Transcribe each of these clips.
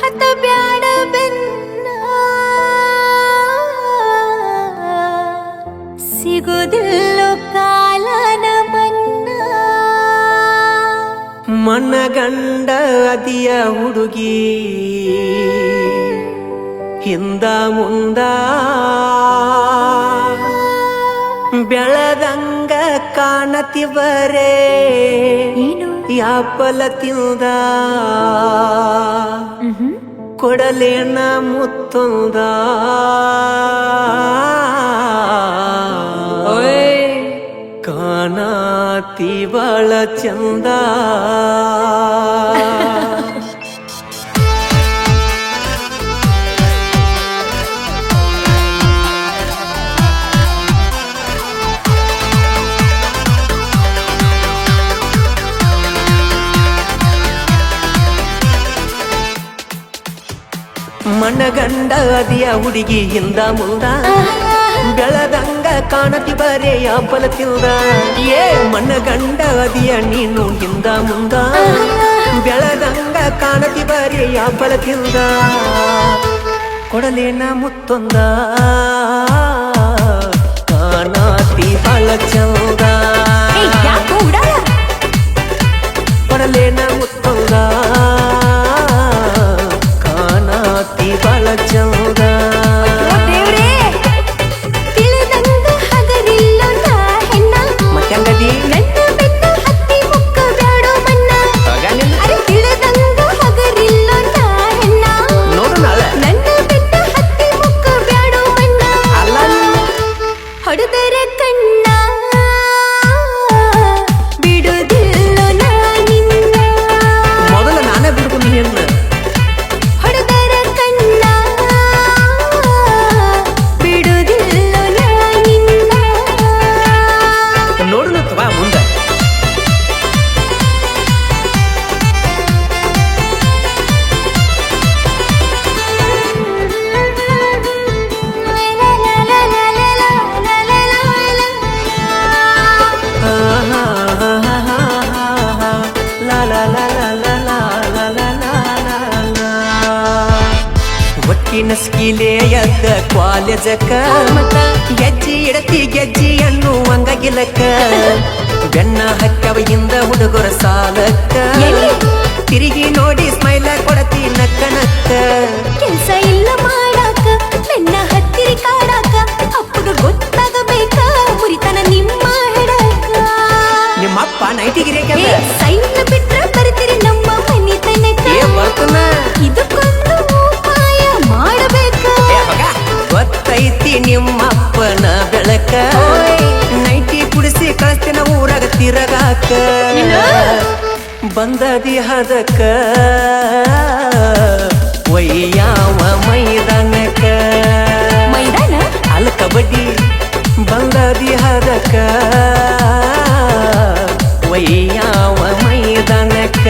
ಹತ ಬ್ಯಾಡ ಬೆನ್ನ ಸಿಗುದಿಲ್ಲೋ ಕಾಲನ ಮನ್ನ ಮನಗಂಡ ಅದಿಯ ಹುಡುಗಿ ಹಿಂದ ಮುಂದ ಬೆಳದಂಗ ಕಾಣತಿವರೇ ಏನು ಯಾಪಲ ತಿಂದ ಕೊಡಲೇನ ಮುತ್ತೊಂದ ಕಾಣತಿ ಬಾಳ ಚಂದ ಮನಗಂಡ ಅದಿಯ ಹುಡುಗಿ ಹಿಂದ ಮುಂದ ಬೆಳದಂಗ ಕಾಣತಿ ಬರೇ ಯಾಪಲ ತಿಂದ ಏ ಮನಗಂಡ ಅದಿಯ ನೀನು ಹಿಂದ ಮುಂದ ಬೆಳದಂಗ ಕಾಣತಿ ಬರೇ ಯಾಪಲ ತಿಂದ ಕೊಡಲೇನ ಮುತ್ತೊಂದ ಕಾಣತಿ ಬಾಳ ಚಂದ ಕೊಡಲೇನ ಮುತ್ತೊಂದ ಕಾಣತಿ ಬಾಳ ಚಂದ ತಿಳಿದಂಗ ಹಗರಿಲ್ಲ ನಾ ಹೆಣ್ಣ ಮತ್ತಂಗದಿ ನನ್ನ ಬೆನ್ನ ಹತ್ತಿ ಮುಕ್ಕ ಬ್ಯಾಡೋ ಮನ್ನ ಅರೆ ತಿಳಿದಂಗ ಹಗರಿಲ್ಲ ನಾ ಹೆಣ್ಣ ನೋಡು ನಾಳೆ ನನ್ನ ಬೆನ್ನ ಹತ್ತಿ ಮುಕ್ಕ ಬ್ಯಾಡೋ ಮನ್ನ ಅಲ್ಲ ಹೊಡೆದರೆ ಕಣ್ಣ ಬಿಡುದಿಲ್ಲೋ ನಾ ನಿನ್ನ ಮೊದಲ ನಾನೇ ಬಿಡ್ಕೊಂಡು ಹೆಣ್ಣ ಹೊಡೆದರೆ ಕಣ್ಣ ಬಿಡುದಿಲ್ಲೋ ನಾ ನಿನ್ನ ನೋಡು ಬಾ ಮುಂದೆ ಒಟ್ಟಿನ ಸ್ಕೀಲೆಯದ ಕಾಲೇಜಕ್ಕ ಗೆಜ್ಜಿ ಇಡತಿ ಗೆಜ್ಜಿ ಅನ್ನುವಂಗ ಗಿಲಕ್ಕ ಬೆನ್ನ ಹಕ್ಕವೆಯಿಂದ ಹುಡುಗರ ಸಾಲಕ್ಕ ತಿರುಗಿ ನೋಡಿ ಸ್ಮೈಲ ಕೊಡತಿ ನಕ್ಕ ನಕ್ಕ ಕೆಲ್ಸ ಇಲ್ಲ ಮಾಡಾಕ ಬೆನ್ನ ಹತ್ತಿರಿ ಕಾಡಾಕ ಅಪ್ಪಗ ಗೊತ್ತಾಗಬೇಕ ಮುರಿತನ ನಿಮ್ಮ ಹೆಡಕ ನಿಮ್ಮಪ್ಪ ನೈಟಿಗಿರಿ ಏ, ಸೈನ್ಯ ಬಿಟ್ರ ಬರ್ತೀರಿ ನಮ್ಮ ಮನಿ ತನಕ ಏ ಬರ್ತನ ಇದಕ್ಕೊಂದು ಉಪಾಯ ಮಾಡಬೇಕ ಗೊತ್ತೈತಿ ನಿಮ್ಮಪ್ಪನ ಬೆಳಕ ನೈಟಿ ಕುಡಿಸಿ ಕಳಿಸ್ತಿನ ಊರಾಗ ತಿರಗಾಕ ಬಂದದಿ ಹದಕ ವಯ್ಯಾವ ಮೈದಾನಕ ಮೈದಾನ ಅಲ್ಲ ಕಬಡ್ಡಿ ಬಂದದಿ ಹದಕ ವಯ್ಯಾವ ಮೈದಾನಕ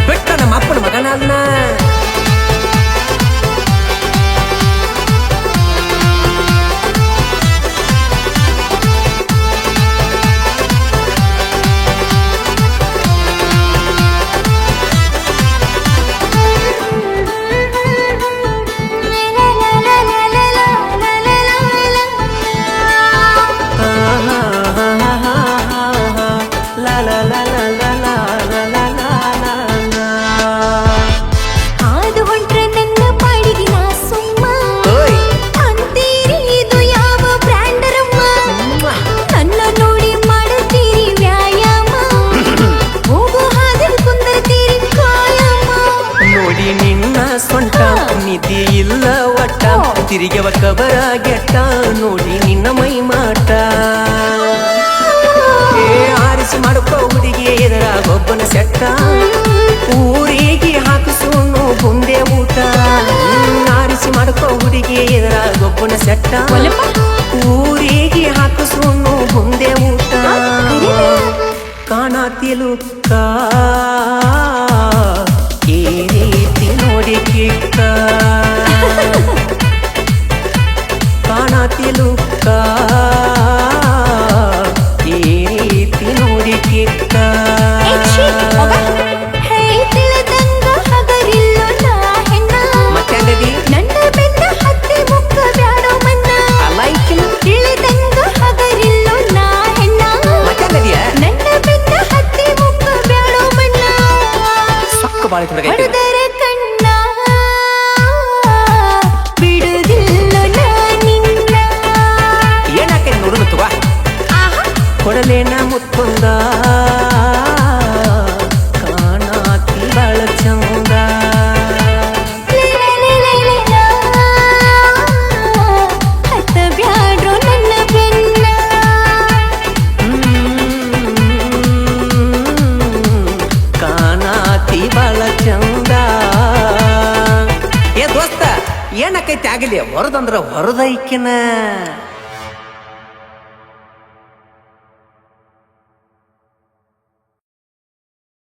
ಬಿಟ್ಟ ನಮ್ಮ ಅಪ್ಪನ ಮಗನನ್ನ ಹಾದು ಹೊಂಟ್ರೆ ನನ್ನ ಪಾಡಿಗೆ ನಾ ಸುಮ್ಮ ಅಂತೀರಿ ಇದು ಯಾವ ಬ್ರ್ಯಾಂಡರಮ್ಮ ನನ್ನ ನೋಡಿ ಮಾಡುತ್ತೀರಿ ವ್ಯಾಯಾಮ ಹೋಗೋ ಹಾದಿ ಕುಂದರ್ತೀರಿ ಕಾಯಮ್ಮ ನೋಡಿ ನಿನ್ನ ಸೊಂಟ ನಿಧಿ ಇಲ್ಲ ಒಟ್ಟ ತಿರುಗವ ಕಬರ ಗೆಟ್ಟ ನೋಡಿ ನಿನ್ನ ಮೈ ಮಾಟ ಏ ಆರಿಸಿ ಮಾಡ್ಕೋ ಹುಡುಗಿ ಎದುರಾಗೊಬ್ಬನ ಸೆಟ್ಟ ಊರಿಗೆ ಹಾಕಿಸೋನು ಬುಂದೆ ಊಟ ಆರಿಸಿ ಮಾಡ್ಕೋ ಹುಡುಗಿ ಎದುರಾಗೊಬ್ಬನ ಸೆಟ್ಟ ಊರಿಗೆ ಹಾಕಿಸೋನು ಬುಂದೆ ಊಟ ಕಾಣತಿಲುಕ್ಕ ಈ ರೀತಿ ನೋಡಿ ಕಿಕ್ಕ ಕಾಣತಿಲುಕ್ಕ ಈ ರೀತಿ ನೋಡಿ ಕಿಕ್ಕ ಹೇ ತಿಳಿದಂಗ ಹಗರಿಲ್ಲೋ ನಾ ಹೆಣ್ಣ ಬಾಳ ಹುಡುಗೈತಿ ಹೊಡೆದರೆ ಕಣ್ಣ ಬಿಡುದಿಲ್ಲ ನಿನ್ನ. ಏನಾಕೈತಿ ನೋಡುದು ತಗೋ ಕೊಡಲೇನ ಮುತ್ತೊಂದ ಕಾಣಾತಿ ಬಾಳ ಚಂದ ಹತ್ತ ಬ್ಯಾಡ್ರೋ ನನ್ನ ಬೆನ್ನ. ಕಾಣಾತಿ ಬಾಳ ಚಂದ. ಏ ದೋಸ್ತ ಏನಕೈತಿ ಆಗಲಿ ಹೊರದಂದ್ರ ಹೊರದೈಕಿನ